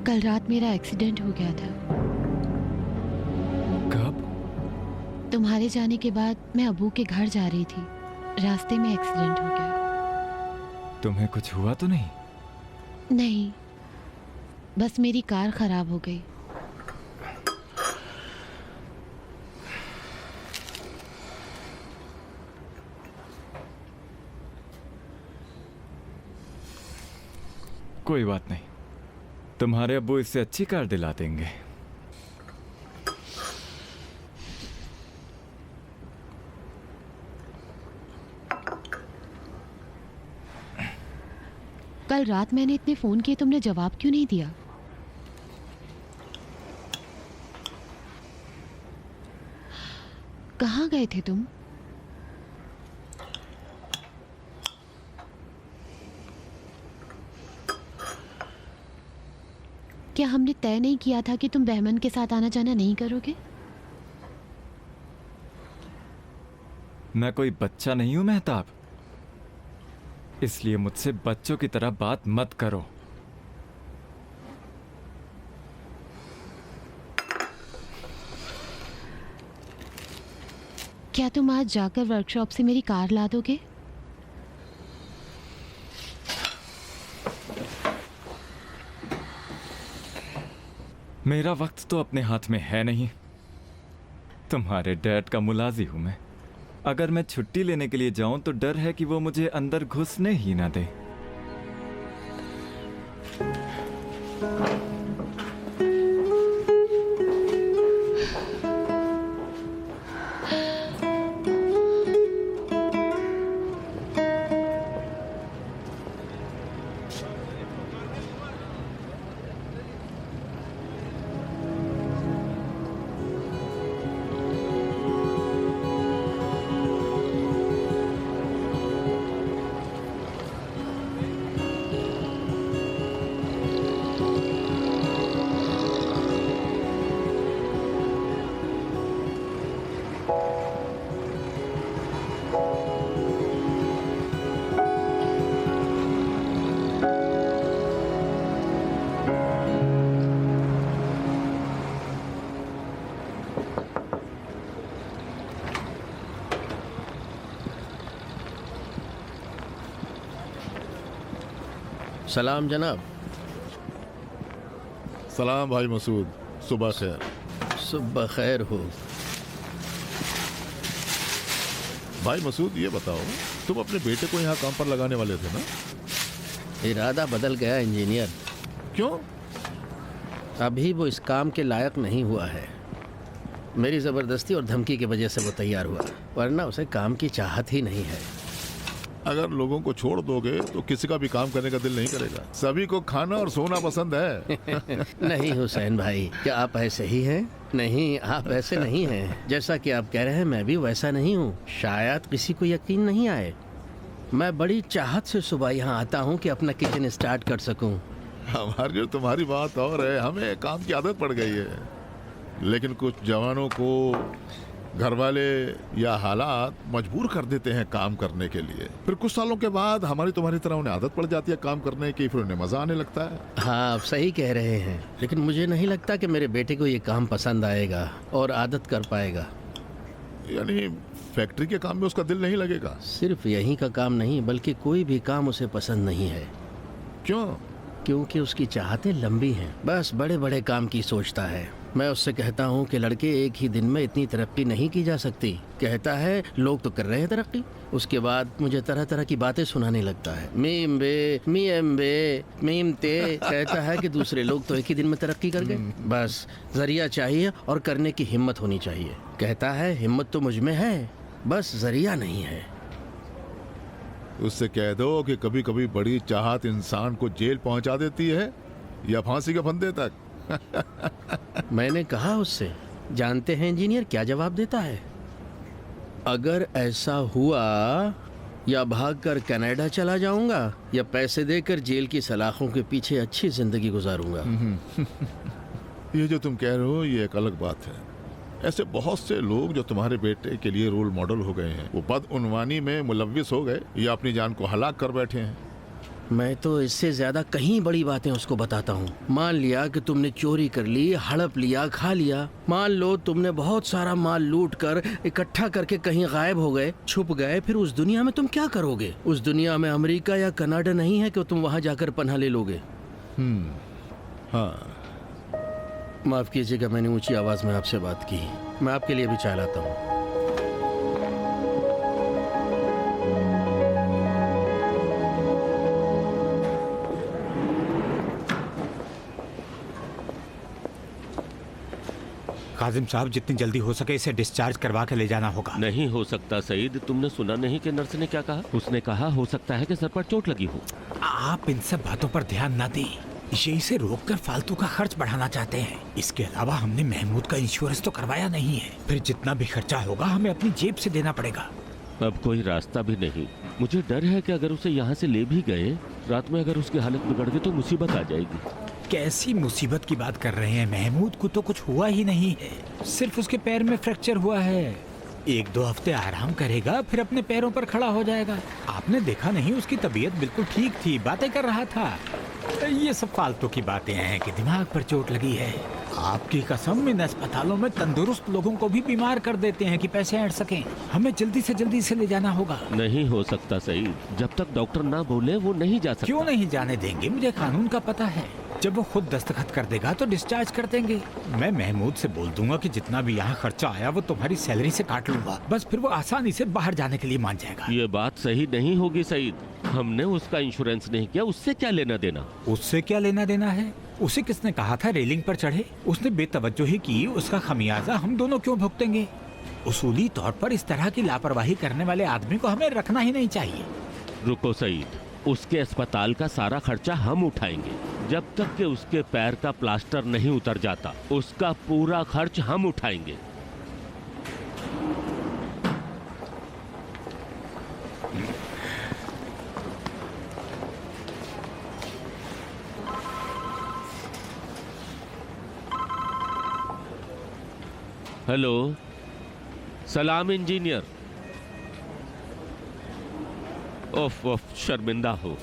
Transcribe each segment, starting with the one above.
कल रात मेरा एक्सीडेंट हो गया था। कब? तुम्हारे जाने के बाद मैं अबू के घर जा रही थी, रास्ते में एक्सीडेंट हो गया। तुम्हें कुछ हुआ तो नहीं? नहीं, बस मेरी कार खराब हो गई। कोई बात नहीं, तुम्हारे अब्बू इससे अच्छी कार दिला देंगे। कल रात मैंने इतने फोन किए, तुमने जवाब क्यों नहीं दिया? कहाँ गए थे तुम? क्या हमने तय नहीं किया था कि तुम बहमन के साथ आना जाना नहीं करोगे? मैं कोई बच्चा नहीं हूं मेहताब, इसलिए मुझसे बच्चों की तरह बात मत करो। क्या तुम आज जाकर वर्कशॉप से मेरी कार ला दोगे? मेरा वक्त तो अपने हाथ में है नहीं। तुम्हारे डैड का मुलाजी हूं मैं। अगर मैं छुट्टी लेने के लिए जाऊं तो डर है कि वो मुझे अंदर घुसने ही ना दे। सलाम जनाब। सलाम भाई मसूद, सुबह खैर। सुबह खैर हो। भाई मसूद ये बताओ, तुम अपने बेटे को यहाँ काम पर लगाने वाले थे ना? इरादा बदल गया इंजीनियर। क्यों? अभी वो इस काम के लायक नहीं हुआ है। मेरी ज़बरदस्ती और धमकी की वजह से वो तैयार हुआ, वरना उसे काम की चाहत ही नहीं है। अगर लोगों को छोड़ दोगे तो किसी का भी काम करने का दिल नहीं करेगा। सभी को खाना और सोना पसंद है। नहीं हुसैन भाई, क्या आप ऐसे ही हैं? नहीं, आप ऐसे नहीं हैं। जैसा कि आप कह रहे हैं, मैं भी वैसा नहीं हूँ। शायद किसी को यकीन नहीं आए, मैं बड़ी चाहत से सुबह यहाँ आता हूँ कि अपना किचन स्टार्ट कर सकूँ। हमारी और तुम्हारी बात और है, हमें काम की आदत पड़ गई है। लेकिन कुछ जवानों को घर वाले या हालात मजबूर कर देते हैं काम करने के लिए। फिर कुछ सालों के बाद हमारी तुम्हारी तरह उन्हें आदत पड़ जाती है काम करने की, फिर उन्हें मजा आने लगता है। हाँ, आप सही कह रहे हैं, लेकिन मुझे नहीं लगता कि मेरे बेटे को ये काम पसंद आएगा और आदत कर पाएगा। यानी फैक्ट्री के काम में उसका दिल नहीं लगेगा? सिर्फ यहीं का काम नहीं, बल्कि कोई भी काम उसे पसंद नहीं है। क्यों? क्योंकि उसकी चाहतें लंबी हैं, बस बड़े बड़े काम की सोचता है। मैं उससे कहता हूँ कि लड़के, एक ही दिन में इतनी तरक्की नहीं की जा सकती। कहता है लोग तो कर रहे हैं तरक्की। उसके बाद मुझे तरह तरह की बातें सुनाने लगता है। मीम बे, मी एम बे, मीम ते। कहता है कि दूसरे लोग तो एक ही दिन में तरक्की कर गए। बस जरिया चाहिए और करने की हिम्मत होनी चाहिए। कहता है हिम्मत तो मुझ में है, बस जरिया नहीं है। उससे कह दो कि कभी कभी बड़ी चाहत इंसान को जेल पहुंचा देती है या फांसी के फंदे तक। मैंने कहा उससे, जानते हैं इंजीनियर क्या जवाब देता है? अगर ऐसा हुआ या भागकर कनाडा चला जाऊंगा या पैसे देकर जेल की सलाखों के पीछे अच्छी जिंदगी गुजारूंगा। ये जो तुम कह रहे हो ये एक अलग बात है। ऐसे बहुत से लोग जो तुम्हारे बेटे के लिए रोल मॉडल हो गए हैं, वो बदउनवानी में मुलव्विस हो गए या अपनी जान को हलाक कर बैठे हैं। मैं तो इससे ज्यादा कहीं बड़ी बातें उसको बताता हूँ। मान लिया कि तुमने चोरी कर ली, हड़प लिया, खा लिया। मान लो तुमने बहुत सारा माल लूट कर इकट्ठा करके कहीं गायब हो गए, छुप गए, फिर उस दुनिया में तुम क्या करोगे? उस दुनिया में अमेरिका या कनाडा नहीं है कि तुम वहाँ जाकर पनाह ले लोगे। हाँ, माफ कीजिएगा, मैंने ऊंची आवाज में आपसे बात की। मैं आपके लिए भी चाय लाता हूँ। काजिम साहब, जितनी जल्दी हो सके इसे डिस्चार्ज करवा के ले जाना होगा। नहीं हो सकता सईद, तुमने सुना नहीं कि नर्स ने क्या कहा? उसने कहा हो सकता है कि सर पर चोट लगी हो। आप इन सब बातों पर ध्यान ना दें। ये इसे रोककर फालतू का खर्च बढ़ाना चाहते हैं। इसके अलावा हमने महमूद का इंश्योरेंस तो करवाया नहीं है। फिर जितना भी खर्चा होगा हमें अपनी जेब से देना पड़ेगा। अब कोई रास्ता भी नहीं। मुझे डर है कि अगर उसे यहाँ से ले भी गए, रात में अगर उसकी हालत बिगड़ गई तो मुसीबत आ जाएगी। कैसी मुसीबत की बात कर रहे हैं? महमूद को तो कुछ हुआ ही नहीं है, सिर्फ उसके पैर में फ्रैक्चर हुआ है। 1-2 हफ्ते आराम करेगा, फिर अपने पैरों पर खड़ा हो जाएगा। आपने देखा नहीं, उसकी तबीयत बिल्कुल ठीक थी, बातें कर रहा था। ये सब फालतू की बातें हैं कि दिमाग पर चोट लगी है। आपकी कसम, इन अस्पतालों में तंदुरुस्त लोगों को भी बीमार कर देते हैं कि पैसे ऐंठ सकें। हमें जल्दी से जल्दी इसे ले जाना होगा। नहीं हो सकता सईद, जब तक डॉक्टर ना बोले वो नहीं जा सकता। क्यों नहीं जाने देंगे? मुझे कानून का पता है। जब वो खुद दस्तखत कर देगा तो डिस्चार्ज कर देंगे। मैं महमूद से बोल दूंगा कि जितना भी यहाँ खर्चा आया वो तुम्हारी सैलरी से काट लूंगा। बस फिर वो आसानी से बाहर जाने के लिए मान जाएगा। ये बात सही नहीं होगी सईद। हमने उसका इंश्योरेंस नहीं किया, उससे क्या लेना देना? उससे क्या लेना देना है? उसे किसने कहा था रेलिंग पर चढ़े? उसने बेतवज्जोही की, उसका खमियाजा हम दोनों क्यों भुगतेंगे? उसूली तौर पर इस तरह की लापरवाही करने वाले आदमी को हमें रखना ही नहीं चाहिए। रुको सईद, उसके अस्पताल का सारा खर्चा हम उठाएंगे। जब तक कि उसके पैर का प्लास्टर नहीं उतर जाता, उसका पूरा खर्च हम उठाएंगे। हेलो, सलाम इंजीनियर। ओफ, शर्मिंदा हो।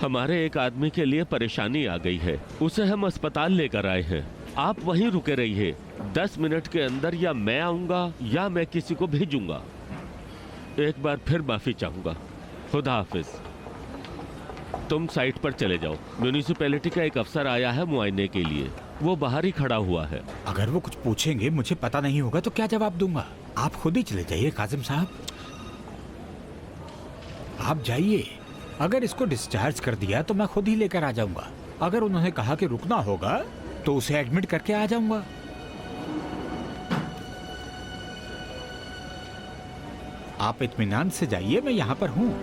हमारे एक आदमी के लिए परेशानी आ गई है, उसे हम अस्पताल लेकर आए हैं। आप वहीं रुके रहिए। 10 मिनट के अंदर या मैं आऊंगा या मैं किसी को भेजूंगा। एक बार फिर माफी चाहूंगा। खुदा हाफिज। तुम साइट पर चले जाओ। म्यूनिसिपैलिटी का एक अफसर आया है मुआयने के लिए, वो बाहर ही खड़ा हुआ है। अगर वो कुछ पूछेंगे, मुझे पता नहीं होगा तो क्या जवाब दूंगा? आप खुद ही चले जाइए काजिम साहब, आप जाइए। अगर इसको डिस्चार्ज कर दिया तो मैं खुद ही लेकर आ जाऊंगा। अगर उन्होंने कहा कि रुकना होगा तो उसे एडमिट करके आ जाऊंगा। आप इत्मीनान से जाइए, मैं यहाँ पर हूँ।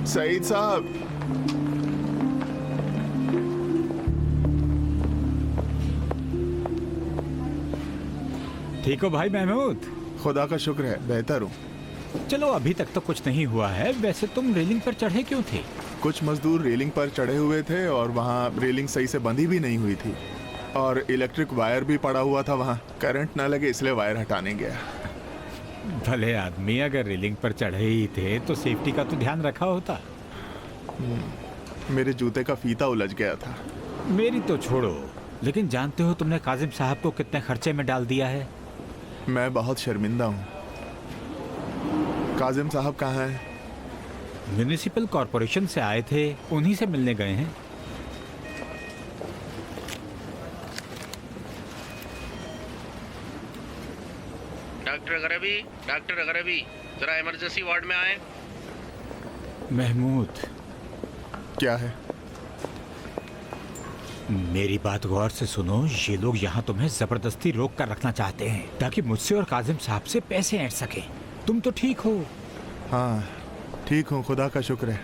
सईद साहब, ठीक हो भाई महमूद? खुदा का शुक्र है, बेहतर हूँ। चलो, अभी तक तो कुछ नहीं हुआ है। वैसे तुम रेलिंग पर चढ़े क्यों थे? कुछ मजदूर रेलिंग पर चढ़े हुए थे और वहाँ रेलिंग सही से बंधी भी नहीं हुई थी और इलेक्ट्रिक वायर भी पड़ा हुआ था वहाँ। करंट ना लगे इसलिए वायर हटाने गया। भले आदमी, अगर रेलिंग पर चढ़े ही थे तो सेफ्टी का तो ध्यान रखा होता। मेरे जूते का फीता उलझ गया था। मेरी तो छोड़ो, लेकिन जानते हो तुमने काजिम साहब को कितने खर्चे में डाल दिया है? मैं बहुत शर्मिंदा हूँ। काजिम साहब कहाँ हैं? म्यूनिसिपल कॉरपोरेशन से आए थे, उन्हीं से मिलने गए हैं। डॉक्टर अगरबी, जरा इमरजेंसी वार्ड में आए। महमूद, क्या है? मेरी बात गौर से सुनो। ये लोग यहाँ तुम्हें जबरदस्ती रोक कर रखना चाहते हैं ताकि मुझसे और काजिम साहब से पैसे ऐंठ सके। तुम तो ठीक हो? हाँ ठीक हूँ, खुदा का शुक्र है।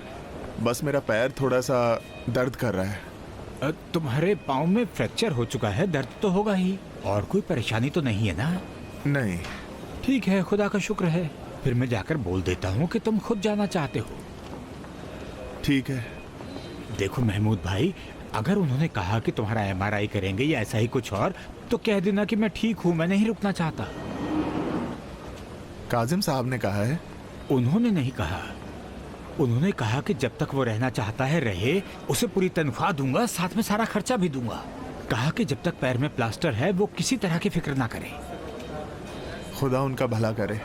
बस मेरा पैर थोड़ा सा दर्द कर रहा है। तुम्हारे पाँव में फ्रैक्चर हो चुका है, दर्द तो होगा ही। और कोई परेशानी तो नहीं है ना? नहीं। ठीक है, खुदा का शुक्र है। फिर मैं जाकर बोल देता हूँ कि तुम खुद जाना चाहते हो। ठीक है। देखो महमूद भाई, अगर उन्होंने कहा कि तुम्हारा एमआरआई करेंगे या ऐसा ही कुछ और, तो कह देना कि मैं ठीक हूँ, मैं नहीं रुकना चाहता। काजिम साहब ने कहा है? उन्होंने नहीं कहा। उन्होंने कहा कि जब तक वो रहना चाहता है रहे, उसे पूरी तनख्वाह दूंगा, साथ में सारा खर्चा भी दूंगा। कहा कि जब तक पैर में प्लास्टर है वो किसी तरह की फिक्र ना करे। खुदा उनका भला करे।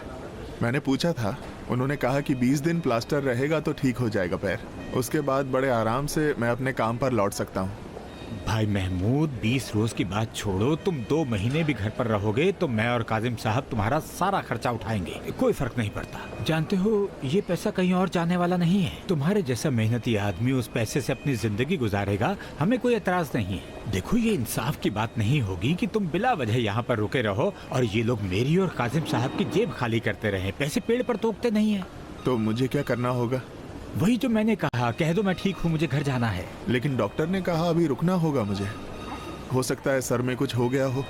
मैंने पूछा था, उन्होंने कहा कि 20 दिन प्लास्टर रहेगा तो ठीक हो जाएगा पैर। उसके बाद बड़े आराम से मैं अपने काम पर लौट सकता हूँ। भाई महमूद, 20 रोज की बात छोड़ो, तुम 2 महीने भी घर पर रहोगे तो मैं और काजिम साहब तुम्हारा सारा खर्चा उठाएंगे, कोई फर्क नहीं पड़ता। जानते हो, ये पैसा कहीं और जाने वाला नहीं है। तुम्हारे जैसा मेहनती आदमी उस पैसे से अपनी जिंदगी गुजारेगा, हमें कोई एतराज नहीं है। देखो, ये इंसाफ की बात नहीं होगी कि तुम बिला वजह यहाँ पर रुके रहो और ये लोग मेरी और काजिम साहब की जेब खाली करते रहे। पैसे पेड़ पर तोड़ते नहीं है। तो मुझे क्या करना होगा? वही जो मैंने कहा, कह दो मैं ठीक हूँ, मुझे घर जाना है। लेकिन डॉक्टर ने कहा अभी रुकना होगा मुझे। हो सकता है सर में कुछ हो गया हो।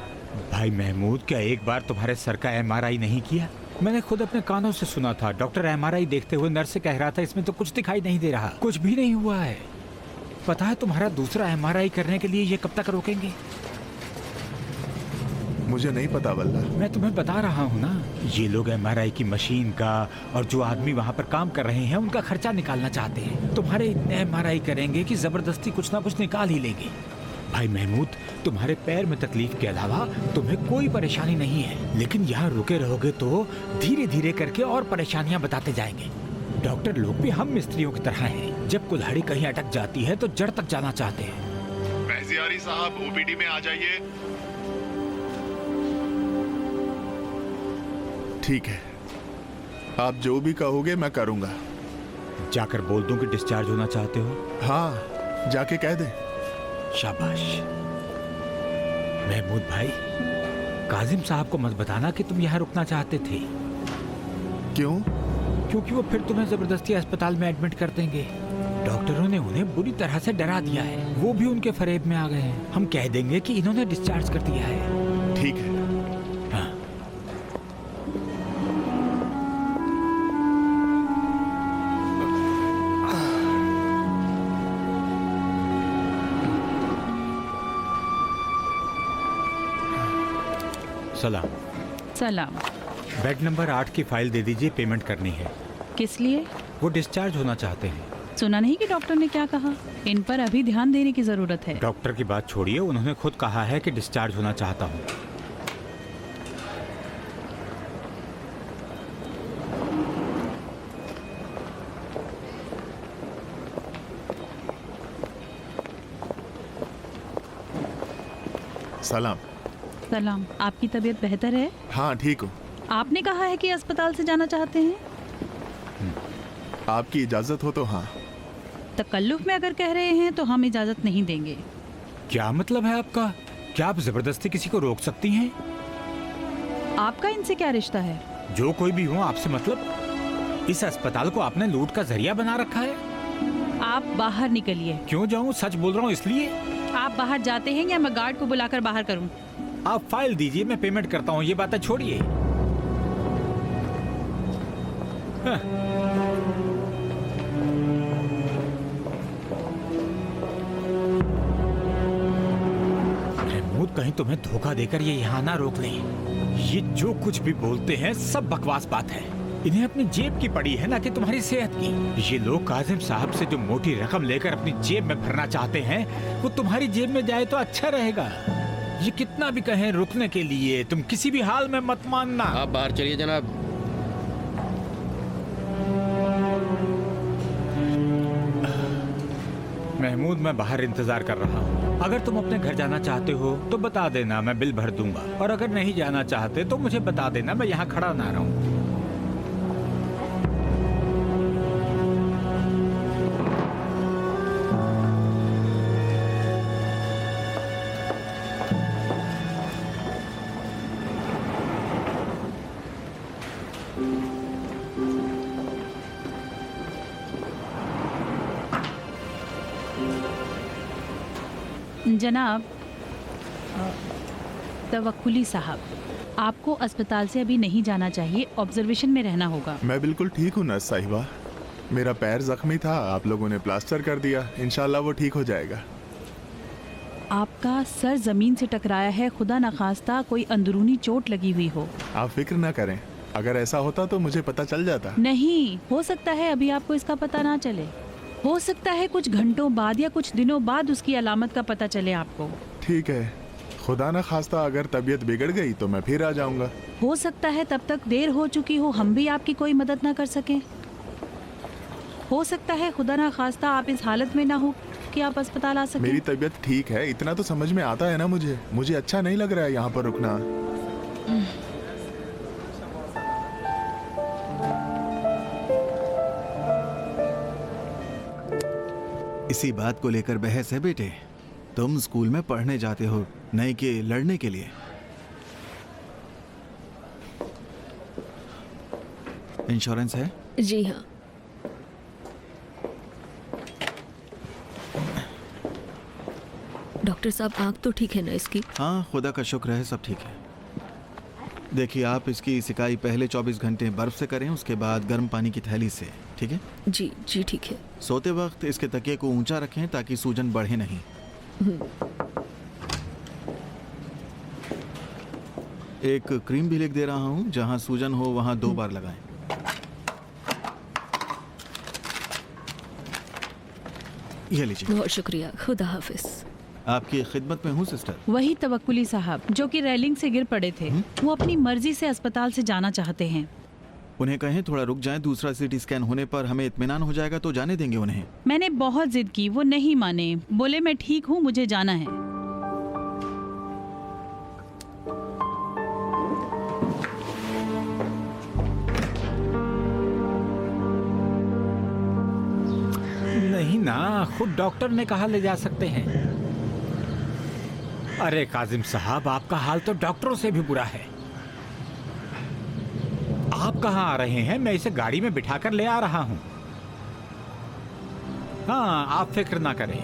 भाई महमूद, क्या एक बार तुम्हारे सर का एमआरआई नहीं किया? मैंने खुद अपने कानों से सुना था। डॉक्टर एमआरआई देखते हुए नर्स से कह रहा था इसमें तो कुछ दिखाई नहीं दे रहा, कुछ भी नहीं हुआ है। पता है तुम्हारा दूसरा एमआरआई करने के लिए ये कब तक रोकेंगे? मुझे नहीं पता वल्ला। मैं तुम्हें बता रहा हूँ ना, ये लोग एमआरआई की मशीन का और जो आदमी वहाँ पर काम कर रहे हैं उनका खर्चा निकालना चाहते हैं। तुम्हारे इतने एमआरआई करेंगे कि जबरदस्ती कुछ ना कुछ निकाल ही लेंगे। भाई महमूद, तुम्हारे पैर में तकलीफ के अलावा तुम्हें कोई परेशानी नहीं है, लेकिन यहाँ रुके रहोगे तो धीरे धीरे करके और परेशानियाँ बताते जाएंगे। डॉक्टर लोग भी हम मिस्त्रियों की तरह हैं, जब कुल्हाड़ी कहीं अटक जाती है तो जड़ तक जाना चाहते हैं। महजियारी साहब, ओपीडी में आ जाइए। ठीक है, आप जो भी कहोगे मैं करूंगा। जाकर बोल दूं कि डिस्चार्ज होना चाहते हो? हाँ, जाके कह दे। शाबाश। महमूद भाई, काजिम साहब को मत बताना कि तुम यहाँ रुकना चाहते थे। क्यों? क्योंकि वो फिर तुम्हें जबरदस्ती अस्पताल में एडमिट कर देंगे। डॉक्टरों ने उन्हें बुरी तरह से डरा दिया है, वो भी उनके फरेब में आ गए हैं। हम कह देंगे कि इन्होंने डिस्चार्ज कर दिया है। ठीक है। हाँ। सलाम। सलाम। बेड नंबर 8 की फाइल दे दीजिए, पेमेंट करनी है। किस लिए? वो डिस्चार्ज होना चाहते हैं। सुना नहीं कि डॉक्टर ने क्या कहा? इन पर अभी ध्यान देने की जरूरत है। डॉक्टर की बात छोड़िए, उन्होंने खुद कहा है कि डिस्चार्ज होना चाहता हूँ। सलाम। सलाम। आपकी तबीयत बेहतर है? हाँ ठीक हूँ। आपने कहा है कि अस्पताल से जाना चाहते हैं। आपकी इजाजत हो तो हाँ। तकल्लुफ में अगर कह रहे हैं तो हम इजाजत नहीं देंगे। क्या मतलब है आपका? क्या आप जबरदस्ती किसी को रोक सकती हैं? आपका इनसे क्या रिश्ता है? जो कोई भी हो, आपसे मतलब? इस अस्पताल को आपने लूट का जरिया बना रखा है। आप बाहर निकलिए। क्यों जाऊं? सच बोल रहा हूँ इसलिए। आप बाहर जाते हैं या मैं गार्ड को बुलाकर बाहर करूं? आप फाइल दीजिए, मैं पेमेंट करता हूँ। ये बातें छोड़िए। महमूद, कहीं तुम्हें धोखा देकर ये यहाँ ना रोक लें। ये जो कुछ भी बोलते हैं सब बकवास बात है। इन्हें अपनी जेब की पड़ी है, ना कि तुम्हारी सेहत की। ये लोग काजिम साहब से जो मोटी रकम लेकर अपनी जेब में भरना चाहते हैं, वो तुम्हारी जेब में जाए तो अच्छा रहेगा। ये कितना भी कहें रुकने के लिए, तुम किसी भी हाल में मत मानना। आप बाहर चलिए जनाब। महमूद, मैं बाहर इंतजार कर रहा हूँ। अगर तुम अपने घर जाना चाहते हो तो बता देना, मैं बिल भर दूंगा। और अगर नहीं जाना चाहते तो मुझे बता देना, मैं यहाँ खड़ा ना रहूँ। जनाब, तवक्कुली साहब, आपको अस्पताल से अभी नहीं जाना चाहिए, ऑब्जर्वेशन में रहना होगा। मैं बिल्कुल ठीक हूँ नर्स साहिबा। मेरा पैर जख्मी था, आप लोगों ने प्लास्टर कर दिया, इंशाल्लाह वो ठीक हो जाएगा। आपका सर जमीन से टकराया है, खुदा न खास्ता कोई अंदरूनी चोट लगी हुई हो। आप फिक्र ना करें, अगर ऐसा होता तो मुझे पता चल जाता। नहीं, हो सकता है अभी आपको इसका पता ना चले। हो सकता है कुछ घंटों बाद या कुछ दिनों बाद उसकी अलामत का पता चले आपको। ठीक है, खुदा न खास्ता अगर तबीयत बिगड़ गई तो मैं फिर आ जाऊंगा। हो सकता है तब तक देर हो चुकी हो, हम भी आपकी कोई मदद ना कर सकें। हो सकता है खुदा ना खास्ता आप इस हालत में ना हो कि आप अस्पताल आ सकें। मेरी तबीयत ठीक है, इतना तो समझ में आता है ना। मुझे अच्छा नहीं लग रहा है यहाँ पर रुकना। इसी बात को लेकर बहस है बेटे। तुम स्कूल में पढ़ने जाते हो, नहीं कि लड़ने के लिए। इंश्योरेंस है? जी हाँ। डॉक्टर साहब, आँख तो ठीक है ना इसकी? हाँ, खुदा का शुक्र है, सब ठीक है। देखिए, आप इसकी सिकाई पहले 24 घंटे बर्फ से करें, उसके बाद गर्म पानी की थैली से, ठीक है? जी जी ठीक है। सोते वक्त इसके तकिए को ऊंचा रखें ताकि सूजन बढ़े नहीं। एक क्रीम भी लिख दे रहा हूं, जहां सूजन हो वहां 2 बार लगाएं। ये लीजिए। बहुत शुक्रिया, खुदा हाफिज। आपकी खिदमत में हूँ सिस्टर। वही तवक्कुली साहब जो कि रेलिंग से गिर पड़े थे, वो अपनी मर्जी से अस्पताल से जाना चाहते हैं। उन्हें कहें थोड़ा रुक जाएं, दूसरा सीटी स्कैन होने पर हमें इत्मीनान हो जाएगा तो जाने देंगे उन्हें। मैंने बहुत जिद की, वो नहीं माने, बोले मैं ठीक हूँ, मुझे जाना है। नहीं ना, खुद डॉक्टर ने कहा ले जा सकते हैं। अरे काजिम साहब, आपका हाल तो डॉक्टरों से भी बुरा है। आप कहाँ आ रहे हैं? मैं इसे गाड़ी में बिठाकर ले आ रहा हूँ। हाँ, आप फिक्र ना करें।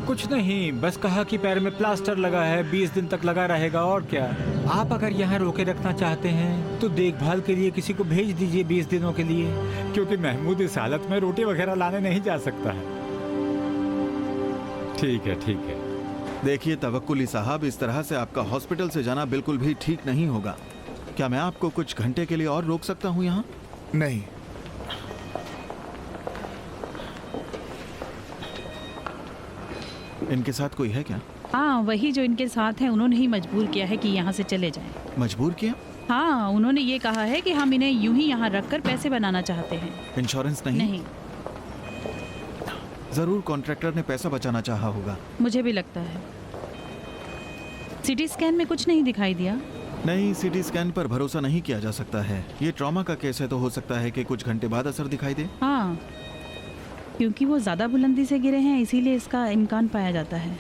कुछ नहीं, बस कहा कि पैर में प्लास्टर लगा है, 20 दिन तक लगा रहेगा, और क्या। आप अगर यहाँ रोके रखना चाहते हैं तो देखभाल के लिए किसी को भेज दीजिए 20 दिनों के लिए, क्योंकि महमूद इस हालत में रोटी वगैरह लाने नहीं जा सकता है। ठीक है, ठीक है। देखिए तवक्कुली साहब, इस तरह से आपका हॉस्पिटल से जाना बिल्कुल भी ठीक नहीं होगा। क्या मैं आपको कुछ घंटे के लिए और रोक सकता हूँ यहाँ? नहीं। इनके साथ कोई है क्या? हाँ, वही जो इनके साथ हैं, उन्होंने ही मजबूर किया है कि यहाँ से चले जाएं। मजबूर किया? हाँ, उन्होंने ये कहा है कि हम इन्हें यूं ही यहाँ रखकर पैसे बनाना चाहते हैं। इंश्योरेंस नहीं? नहीं। जरूर कॉन्ट्रैक्टर ने पैसा बचाना चाहा होगा। मुझे भी लगता है। सीटी स्कैन में कुछ नहीं दिखाई दिया। नहीं, सीटी स्कैन पर भरोसा नहीं किया जा सकता है। ये ट्रॉमा का केस है तो हो सकता है कि कुछ घंटे बाद असर दिखाई दे। हाँ, क्योंकि वो ज़्यादा बुलंदी से गिरे हैं, इसीलिए इसका इम्कान पाया जाता है।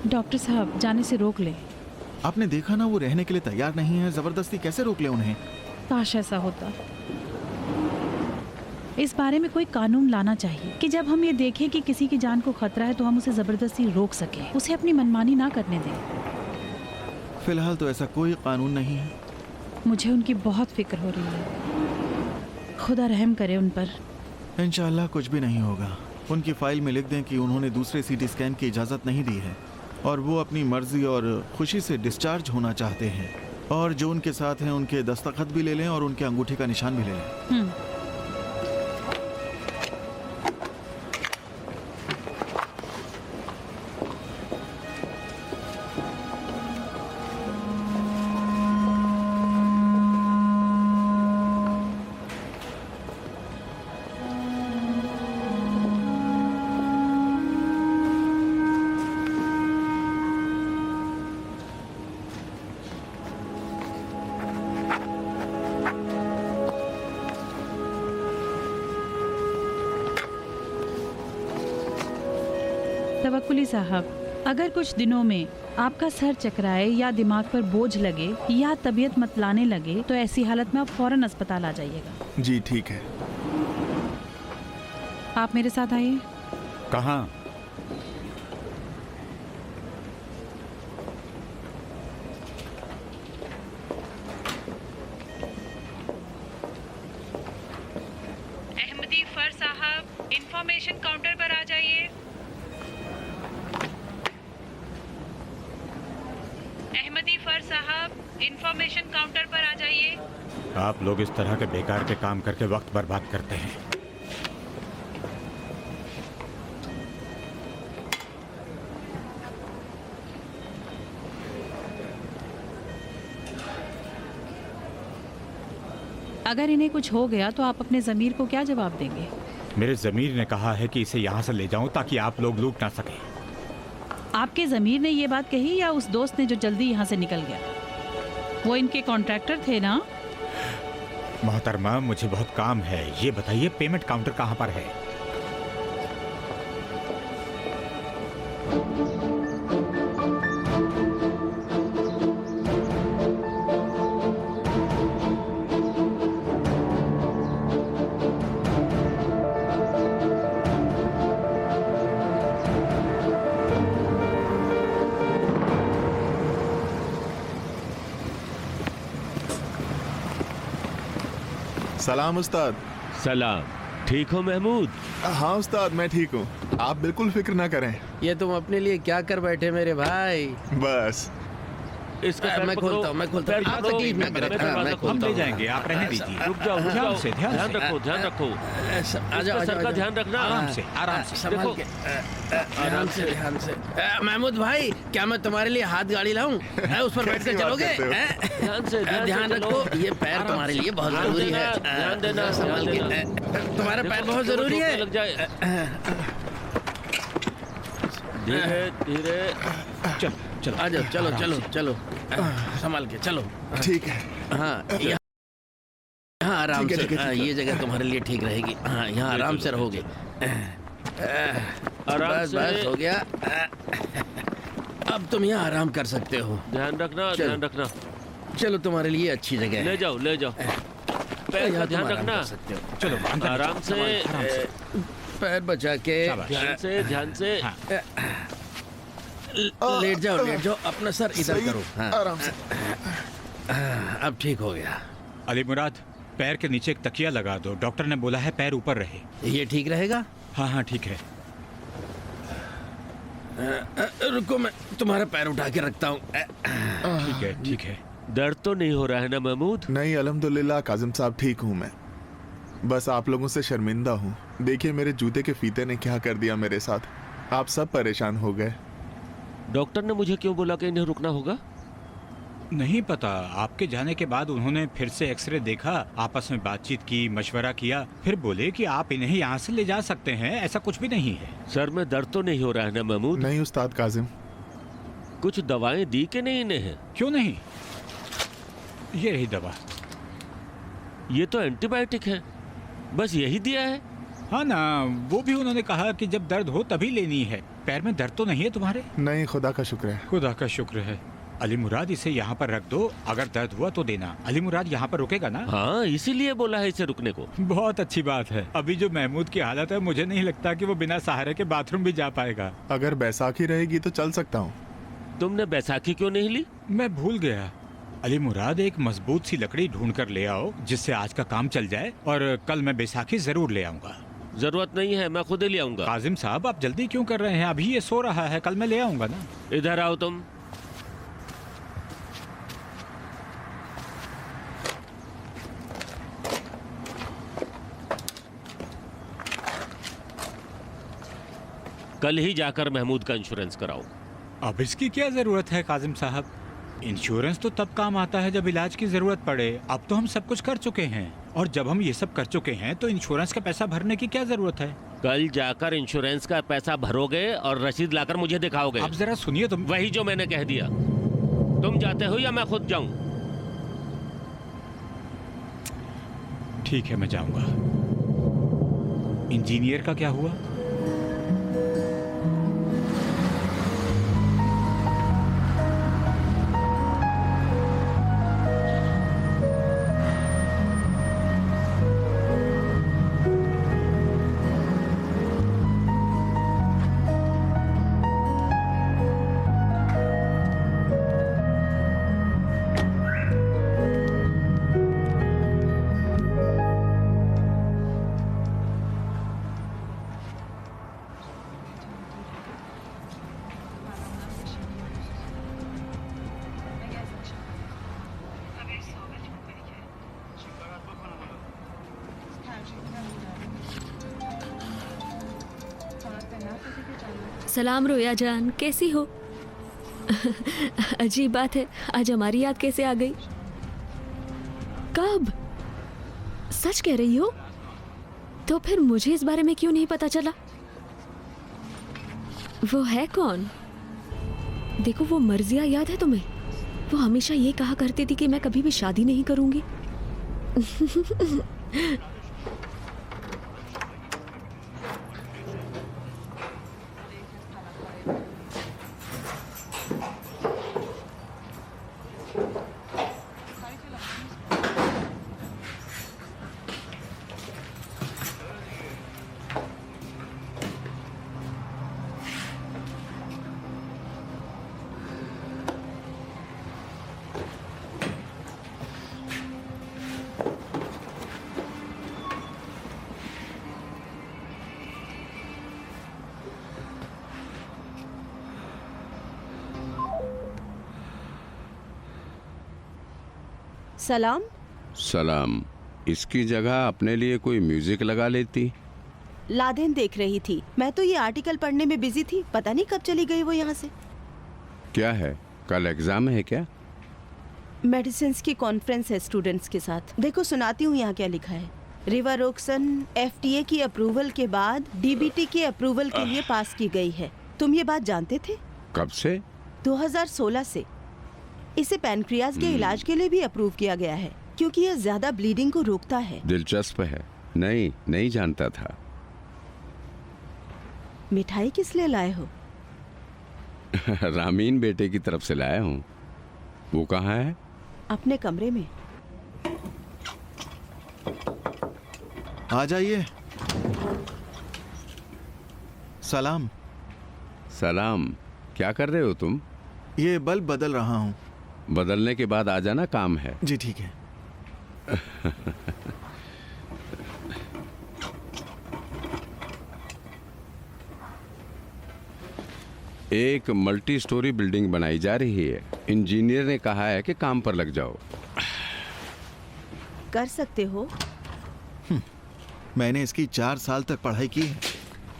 डॉक्टर साहब, जाने से रोक ले। आपने देखा ना, वो रहने के लिए तैयार नहीं है, जबरदस्ती कैसे रोक ले उन्हें? काश ऐसा होता। इस बारे में कोई कानून लाना चाहिए कि जब हम ये देखें कि किसी की जान को खतरा है तो हम उसे जबरदस्ती रोक सकें, उसे अपनी मनमानी ना करने दें। फिलहाल तो ऐसा कोई कानून नहीं है। मुझे उनकी बहुत फिक्र हो रही है। खुदा रहम करे उन पर। इंशाल्लाह कुछ भी नहीं होगा। उनकी फाइल में लिख दें कि उन्होंने दूसरे सीटी स्कैन की इजाज़त नहीं दी है और वो अपनी मर्जी और खुशी से डिस्चार्ज होना चाहते हैं। और जो उनके साथ हैं उनके दस्तखत भी ले लें और उनके अंगूठे का निशान भी ले लें। तवक्कुली साहब, अगर कुछ दिनों में आपका सर चकराए या दिमाग पर बोझ लगे या तबीयत मतलाने लगे तो ऐसी हालत में आप फौरन अस्पताल आ जाइएगा। जी ठीक है। आप मेरे साथ आइए। कहाँ? अहमदी फर साहब, इंफॉर्मेशन काउंटर पर आ जाइए। अहमदी फर साहब, इंफॉर्मेशन काउंटर पर आ जाइए। आप लोग इस तरह के बेकार के काम करके वक्त बर्बाद करते हैं। अगर इन्हें कुछ हो गया तो आप अपने ज़मीर को क्या जवाब देंगे? मेरे ज़मीर ने कहा है कि इसे यहाँ से ले जाऊं ताकि आप लोग लूट ना सके। आपके ज़मीर ने ये बात कही या उस दोस्त ने जो जल्दी यहाँ से निकल गया? वो इनके कॉन्ट्रैक्टर थे ना? मोहतरमा, मुझे बहुत काम है। ये बताइए पेमेंट काउंटर कहाँ पर है? सलाम उस्ताद। सलाम। ठीक हो महमूद? हाँ उस्ताद, मैं ठीक हूँ। आप बिल्कुल फिक्र ना करें। ये तुम अपने लिए क्या कर बैठे मेरे भाई? बस इसका पैर मैं पकड़ो। खोलता हूँ, मैं खोलता हूँ। पैर आप पकड़ो। तकलीफ ना करें। हाँ, मैं हम खोलता ले हूँ। जाएंगे, आप रहने दीजिए। रुक जाओ, रुक ध्यान जाओ। से, ध्यान से। रखो, ध्यान रखो। आजा, इसका सर का ध्यान रखना। आराम से, आराम से। संभाल देखो। के। ध्यान से, ध्यान से। महमूद भाई, क्या मैं तुम्हारे लिए हाथ गाड़ी लाऊं? उस पर बैठ कर कैसी बात चलोगे? करते हो? ध्यान से, ध्यान से ध्यान चलो। रखो, ये पैर तुम्हारे लिए बहुत ध्यान जरूरी देना, है। ध्यान देना, संभाल ध्यान के। तुम्हारा पैर देखो, बहुत देखो, जरूरी है। लग जाए। धीरे धीरे। चलो, चलो। आ जाओ, चलो आराम चलो से। चलो। संभाल के चलो। ठीक है। हाँ, यहाँ आराम ठीक है, से। ठीक है, हाँ, ठीक है। ये जगह तुम्हारे लिए ठीक रहेगी। हाँ, यहाँ आराम से रहोगे। आराम बस से। बस हो गया। अब तुम यहाँ आराम कर सकते हो। ध्यान रखना, चलो। ध्यान रखना। चलो, तुम्हारे लिए अच्छी जगह है। ले जाओ, ले जाओ। पैर का यहाँ तुम ध्यान आराम रखना। कर सकते हो। चलो, अंदर आराम से। आराम से। पैर बचा के। शाबाश। ध्यान से, ध्यान से। हाँ। लेट जाओ, लेट जाओ। अपना सर इधर सही, करो। हाँ, आराम से। अब ठीक हो गया। अली मुराद, पैर के नीचे एक तकिया लगा दो। डॉक्टर ने बोला है पैर ऊपर रहे। ये ठीक रहेगा? हाँ हाँ, ठीक है। रुको, मैं तुम्हारा पैर उठा के रखता हूँ। ठीक है, ठीक है। दर्द तो नहीं हो रहा है ना महमूद? नहीं, अल्हम्दुलिल्लाह काजिम साहब, ठीक हूँ मैं। बस आप लोगों से शर्मिंदा हूँ। देखिए मेरे जूते के फीते ने क्या कर दिया मेरे साथ। आप सब परेशान हो गए। डॉक्टर ने मुझे क्यों बोला कि इन्हें रुकना होगा? नहीं पता। आपके जाने के बाद उन्होंने फिर से एक्सरे देखा, आपस में बातचीत की, मशवरा किया, फिर बोले कि आप इन्हें यहाँ से ले जा सकते हैं। ऐसा कुछ भी नहीं है। सर में दर्द तो नहीं हो रहा है ना महमूद? नहीं उस्ताद काजिम। कुछ दवाएं दी कि नहीं इन्हें? क्यों नहीं? ये रही दवा। ये तो एंटीबायोटिक है। बस यही दिया है? हाँ ना, वो भी उन्होंने कहा कि जब दर्द हो तभी लेनी है। पैर में दर्द तो नहीं है तुम्हारे? नहीं, खुदा का शुक्र है। खुदा का शुक्र है। अली मुराद, इसे यहाँ पर रख दो, अगर दर्द हुआ तो देना। अली मुराद यहाँ पर रुकेगा ना? हाँ, इसीलिए बोला है इसे रुकने को। बहुत अच्छी बात है। अभी जो महमूद की हालत है, मुझे नहीं लगता कि वो बिना सहारे के बाथरूम भी जा पाएगा। अगर बैसाखी रहेगी तो चल सकता हूँ। तुमने बैसाखी क्यों नहीं ली? मैं भूल गया। अली मुराद, एक मजबूत सी लकड़ी ढूंढ कर ले आओ जिससे आज का काम चल जाए, और कल मैं बैसाखी जरूर ले आऊंगा। जरूरत नहीं है, मैं खुद ही ले आऊंगा। काजिम साहब, आप जल्दी क्यों कर रहे हैं? अभी ये सो रहा है, कल मैं ले आऊंगा ना। इधर आओ तुम। कल ही जाकर महमूद का इंश्योरेंस कराओ। अब इसकी क्या जरूरत है काजिम साहब? इंश्योरेंस तो तब काम आता है जब इलाज की जरूरत पड़े। अब तो हम सब कुछ कर चुके हैं, और जब हम ये सब कर चुके हैं तो इंश्योरेंस का पैसा भरने की क्या जरूरत है? कल जाकर इंश्योरेंस का पैसा भरोगे और रसीद लाकर मुझे दिखाओगे। अब जरा सुनिए तुम। वही जो मैंने कह दिया। तुम जाते हो या मैं खुद जाऊं? ठीक है, मैं जाऊंगा। इंजीनियर का क्या हुआ? सलाम रोया जान, कैसी हो? अजीब बात है, आज हमारी याद कैसे आ गई? कब? सच कह रही हो? तो फिर मुझे इस बारे में क्यों नहीं पता चला? वो है कौन? देखो, वो मर्जिया याद है तुम्हें? वो हमेशा ये कहा करती थी कि मैं कभी भी शादी नहीं करूंगी। सलाम। सलाम। इसकी जगह अपने लिए कोई म्यूजिक लगा लेती। लादेन देख रही थी। मैं तो ये आर्टिकल पढ़ने में बिजी थी, पता नहीं कब चली गई वो यहाँ से। क्या है, कल एग्जाम है क्या? मेडिसिन की कॉन्फ्रेंस है स्टूडेंट्स के साथ। देखो सुनाती हूँ यहाँ क्या लिखा है। रिवारोक्सन FDA की अप्रूवल के बाद DBT के अप्रूवल के लिए पास की गई है। तुम ये बात जानते थे? कब से? 2016 से। इसे पैनक्रियाज के इलाज के लिए भी अप्रूव किया गया है, क्योंकि यह ज्यादा ब्लीडिंग को रोकता है। दिलचस्प है, नहीं जानता था। मिठाई किस लिए लाए हो? रामीन बेटे की तरफ से लाया हूँ। वो कहाँ है? अपने कमरे में। आ जाइए। सलाम। सलाम। क्या कर रहे हो तुम? ये बल्ब बदल रहा हूँ। बदलने के बाद आ जाना, काम है। जी ठीक है। एक मल्टी स्टोरी बिल्डिंग बनाई जा रही है। इंजीनियर ने कहा है कि काम पर लग जाओ। कर सकते हो। मैंने इसकी 4 साल तक पढ़ाई की है।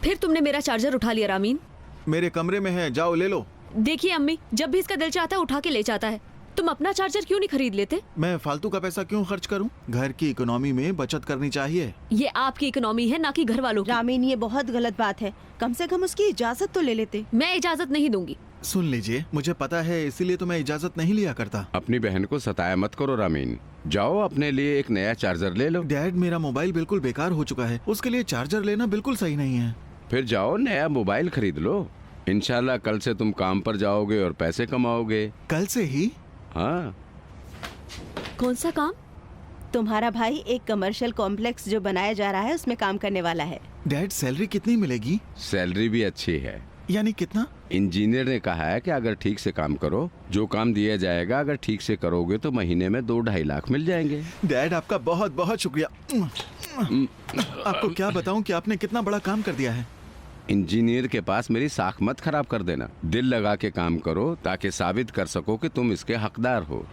फिर तुमने मेरा चार्जर उठा लिया रामीन। मेरे कमरे में है, जाओ ले लो। देखिए अम्मी, जब भी इसका दिल चाहता है उठा के ले जाता है। तुम अपना चार्जर क्यों नहीं खरीद लेते? मैं फालतू का पैसा क्यों खर्च करूं? घर की इकोनॉमी में बचत करनी चाहिए। ये आपकी इकोनॉमी है, ना कि घर वालों की। रामीन, ये बहुत गलत बात है। कम से कम उसकी इजाजत तो ले लेते। मैं इजाजत नहीं दूंगी। सुन लीजिए, मुझे पता है, इसीलिए तो मैं इजाजत नहीं लिया करता। अपनी बहन को सताया मत करो रामीन। जाओ अपने लिए एक नया चार्जर ले लो। डैड, मेरा मोबाइल बिल्कुल बेकार हो चुका है, उसके लिए चार्जर लेना बिल्कुल सही नहीं है। फिर जाओ नया मोबाइल खरीद लो। इंशाल्लाह कल से तुम काम पर जाओगे और पैसे कमाओगे। कल से ही? हाँ। कौन सा काम? तुम्हारा भाई एक कमर्शियल कॉम्प्लेक्स जो बनाया जा रहा है उसमें काम करने वाला है। डैड, सैलरी कितनी मिलेगी? सैलरी भी अच्छी है। यानी कितना? इंजीनियर ने कहा है कि अगर ठीक से काम करो, जो काम दिया जाएगा अगर ठीक से करोगे तो महीने में 2-2.5 लाख मिल जाएंगे। डैड, आपका बहुत बहुत शुक्रिया। आपको क्या बताऊं कि आपने कितना बड़ा काम कर दिया है। इंजीनियर के पास मेरी साख मत खराब कर देना। दिल लगा के काम करो ताकि साबित कर सको कि तुम इसके हकदार हो।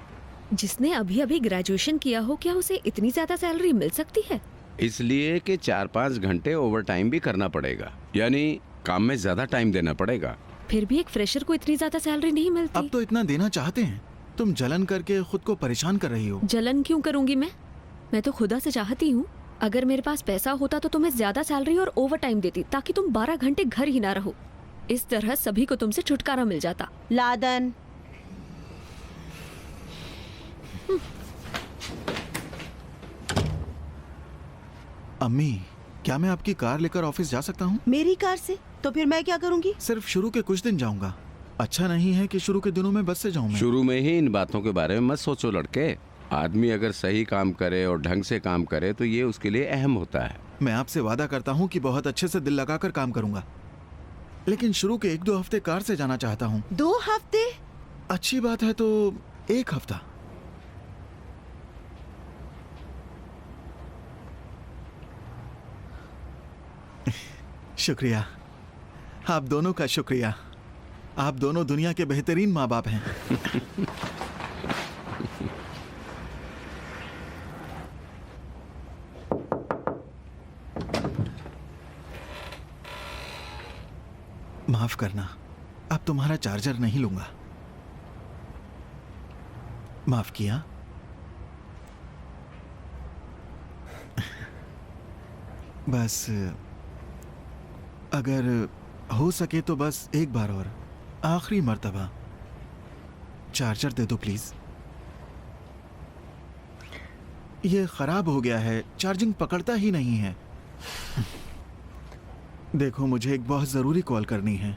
जिसने अभी अभी ग्रेजुएशन किया हो, क्या उसे इतनी ज्यादा सैलरी मिल सकती है? इसलिए कि 4-5 घंटे ओवर टाइम भी करना पड़ेगा। यानी काम में ज्यादा टाइम देना पड़ेगा। फिर भी एक फ्रेशर को इतनी ज्यादा सैलरी नहीं मिलती। अब तो इतना देना चाहते हैं, तुम जलन करके खुद को परेशान कर रही हो। जलन क्यों करूंगी मैं तो खुदा से चाहती हूँ अगर मेरे पास पैसा होता तो तुम्हें ज्यादा सैलरी और ओवर टाइम देती, ताकि तुम 12 घंटे घर ही ना रहो। इस तरह सभी को तुमसे छुटकारा मिल जाता। लादन, अम्मी, क्या मैं आपकी कार लेकर ऑफिस जा सकता हूँ? मेरी कार से? तो फिर मैं क्या करूँगी? सिर्फ शुरू के कुछ दिन जाऊंगा। अच्छा नहीं है कि शुरू के दिनों में बस से जाऊं मैं। शुरू में ही इन बातों के बारे में मत सोचो लड़के। आदमी अगर सही काम करे और ढंग से काम करे तो ये उसके लिए अहम होता है। मैं आपसे वादा करता हूँ कि बहुत अच्छे से दिल लगाकर काम करूंगा, लेकिन शुरू के 1-2 हफ्ते कार से जाना चाहता हूँ। 2 हफ्ते? अच्छी बात है तो 1 हफ्ता। शुक्रिया, आप दोनों का शुक्रिया। आप दोनों दुनिया के बेहतरीन माँ बाप हैं। माफ करना, अब तुम्हारा चार्जर नहीं लूंगा। माफ किया? बस अगर हो सके तो बस एक बार और, आखिरी मर्तबा चार्जर दे दो प्लीज। ये खराब हो गया है, चार्जिंग पकड़ता ही नहीं है। देखो, मुझे एक बहुत जरूरी कॉल करनी है।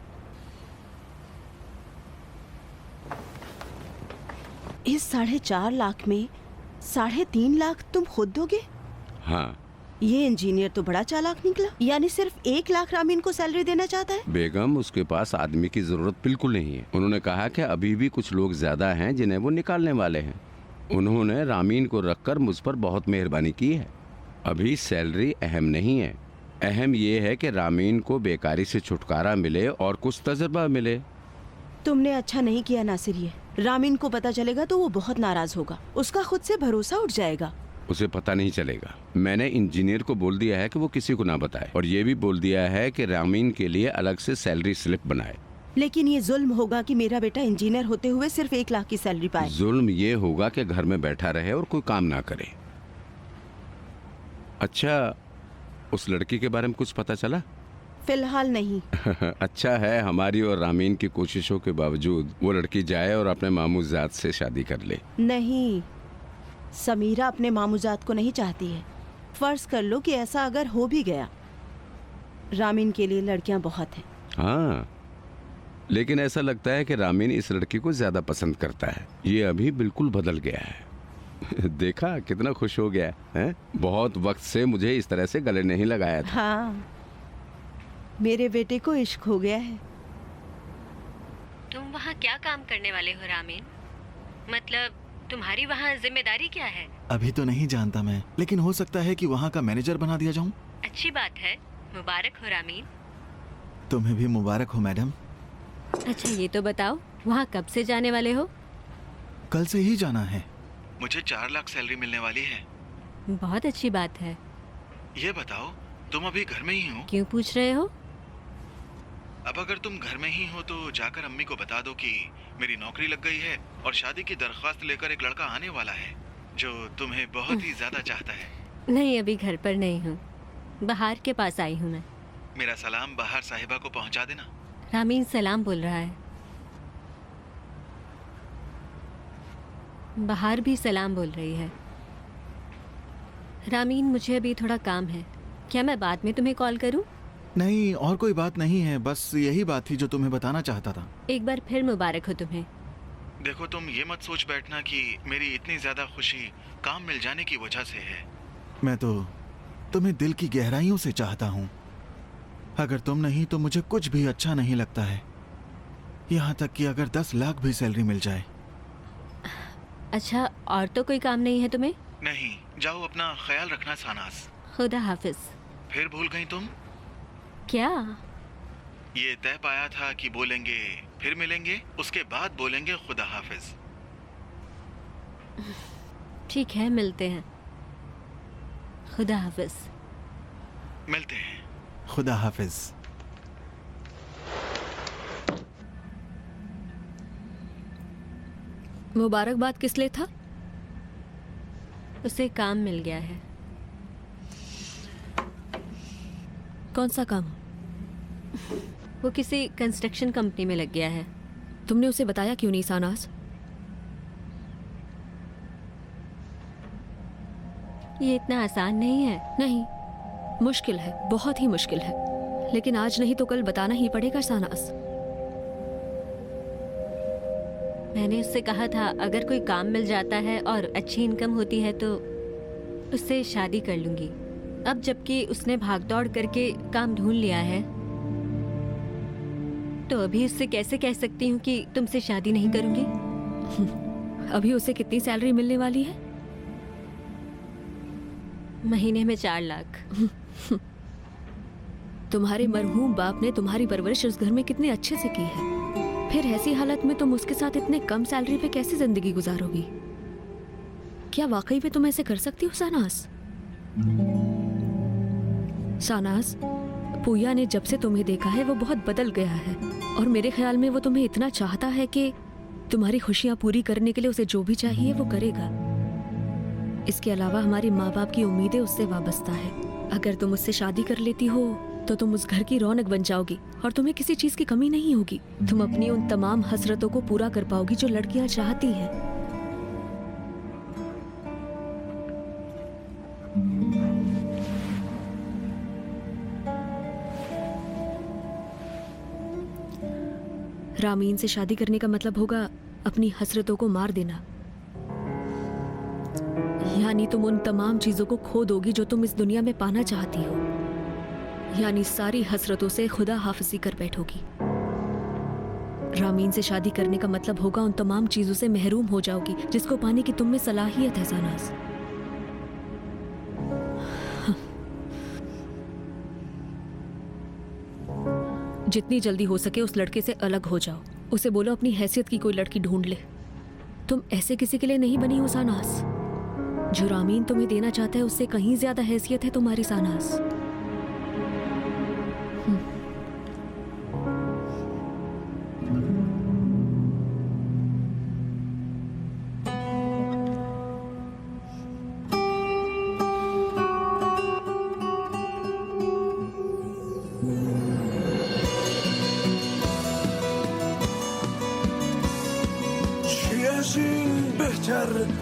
इस 4.5 लाख में 3.5 लाख तुम खुद दोगे? हाँ। ये इंजीनियर तो बड़ा चालाक निकला, यानी सिर्फ 1 लाख रामीन को सैलरी देना चाहता है। बेगम, उसके पास आदमी की जरूरत बिल्कुल नहीं है। उन्होंने कहा कि अभी भी कुछ लोग ज्यादा हैं जिन्हें वो निकालने वाले हैं। उन्होंने रामीन को रखकर मुझ पर बहुत मेहरबानी की है। अभी सैलरी अहम नहीं है, अहम ये है कि रामीन को बेकारी से छुटकारा मिले और कुछ तजुर्बा मिले। तुमने अच्छा नहीं किया नासिर। ये रामीन को पता चलेगा तो वो बहुत नाराज होगा, उसका खुद से भरोसा उठ जाएगा। उसे पता नहीं चलेगा। मैंने इंजीनियर को बोल दिया है कि वो किसी को ना बताए, और ये भी बोल दिया है कि रामीन के लिए अलग से सैलरी स्लिप बनाए। लेकिन ये जुल्म होगा कि मेरा बेटा इंजीनियर होते हुए सिर्फ 1 लाख की सैलरी पाए। जुल्म ये होगा कि घर में बैठा रहे और कोई काम ना करे। अच्छा, उस लड़की के बारे में कुछ पता चला? फिलहाल नहीं। अच्छा है, हमारी और रामीन की कोशिशों के बावजूद वो लड़की जाए और अपने मामूजाद से शादी कर ले। नहीं, समीरा अपने मामूजात को नहीं चाहती है। फर्ज कर लो कि ऐसा अगर हो भी गया, रामीन के लिए लड़कियां बहुत हैं। हाँ, लेकिन ऐसा लगता है कि रामीन इस लड़की को ज्यादा पसंद करता है। ये अभी बिल्कुल बदल गया है। देखा कितना खुश हो गया है? बहुत वक्त से मुझे इस तरह से गले नहीं लगाया था। हाँ, मेरे बेटे को इश्क हो गया है। तुम वहाँ क्या काम करने वाले हो रामीन? मतलब तुम्हारी वहाँ जिम्मेदारी क्या है? अभी तो नहीं जानता मैं, लेकिन हो सकता है कि वहाँ का मैनेजर बना दिया जाऊँ। अच्छी बात है, मुबारक हो रामीन। तुम्हें भी मुबारक हो मैडम। अच्छा, ये तो बताओ, वहाँ कब से जाने वाले हो? कल से ही जाना है। मुझे 4 लाख सैलरी मिलने वाली है। बहुत अच्छी बात है। ये बताओ, तुम अभी घर में ही हो? क्यों पूछ रहे हो? अब अगर तुम घर में ही हो तो जाकर अम्मी को बता दो कि मेरी नौकरी लग गई है और शादी की दरख्वास्त लेकर एक लड़का आने वाला है जो तुम्हें बहुत ही ज्यादा चाहता है। नहीं, अभी घर पर नहीं हूँ, बहार के पास आई हूँ मैं। मेरा सलाम बहार साहिबा को पहुँचा देना। रामीन सलाम बोल रहा है। बहार भी सलाम बोल रही है। रामीन, मुझे अभी थोड़ा काम है, क्या मैं बाद में तुम्हें कॉल करूं? नहीं, और कोई बात नहीं है, बस यही बात थी जो तुम्हें बताना चाहता था। एक बार फिर मुबारक हो तुम्हें। देखो, तुम ये मत सोच बैठना कि मेरी इतनी ज्यादा खुशी काम मिल जाने की वजह से है। मैं तो तुम्हें दिल की गहराइयों से चाहता हूँ। अगर तुम नहीं तो मुझे कुछ भी अच्छा नहीं लगता है, यहाँ तक कि अगर 10 लाख भी सैलरी मिल जाए। अच्छा, और तो कोई काम नहीं है तुम्हें? नहीं, जाओ, अपना ख्याल रखना सानास। खुदा हाफिज। फिर भूल गई तुम? क्या? ये तय पाया था कि बोलेंगे फिर मिलेंगे, उसके बाद बोलेंगे खुदा हाफिज। ठीक है, मिलते हैं। खुदा हाफिज। मिलते हैं। खुदा हाफिज। मुबारकबाद किस लिए था? उसे काम मिल गया है। कौन सा काम? वो किसी कंस्ट्रक्शन कंपनी में लग गया है। तुमने उसे बताया क्यों नहीं सानास? ये इतना आसान नहीं है। नहीं, मुश्किल है, बहुत ही मुश्किल है। लेकिन आज नहीं तो कल बताना ही पड़ेगा सानास। मैंने उससे कहा था अगर कोई काम मिल जाता है और अच्छी इनकम होती है तो उससे शादी कर लूंगी। अब जबकि उसने भागदौड़ करके काम ढूंढ लिया है तो अभी उससे कैसे कह सकती हूँ कि तुमसे शादी नहीं करूंगी? अभी उसे कितनी सैलरी मिलने वाली है? महीने में 4 लाख। तुम्हारे मरहूम बाप ने तुम्हारी परवरिश उस घर में कितने अच्छे से की है, फिर ऐसी हालत में तुम उसके साथ इतने कम सैलरी पे कैसे जिंदगी गुजारोगी? क्या वाकई में तुम ऐसे कर सकती हो सानास? सानास, पूया ने जब से तुम्हें देखा है वो बहुत बदल गया है और मेरे ख्याल में वो तुम्हें इतना चाहता है कि तुम्हारी खुशियां पूरी करने के लिए उसे जो भी चाहिए वो करेगा। इसके अलावा हमारे माँ बाप की उम्मीदें उससे वाबस्ता है। अगर तुम उससे शादी कर लेती हो तो तुम उस घर की रौनक बन जाओगी और तुम्हें किसी चीज की कमी नहीं होगी। तुम अपनी उन तमाम हसरतों को पूरा कर पाओगी जो लड़कियां चाहती हैं। रामीन से शादी करने का मतलब होगा अपनी हसरतों को मार देना, यानी तुम उन तमाम चीजों को खो दोगी जो तुम इस दुनिया में पाना चाहती हो, यानी सारी हसरतों से खुदा हाफिजी कर बैठोगी। रामीन से शादी करने का मतलब होगा उन तमाम चीजों से महरूम हो जाओगी जिसको पाने की तुम में सलाहियत है सानास। जितनी जल्दी हो सके उस लड़के से अलग हो जाओ। उसे बोलो अपनी हैसियत की कोई लड़की ढूंढ ले। तुम ऐसे किसी के लिए नहीं बनी हो सानास। जो रामीन तुम्हें देना चाहता है उससे कहीं ज्यादा हैसियत है तुम्हारी सानास।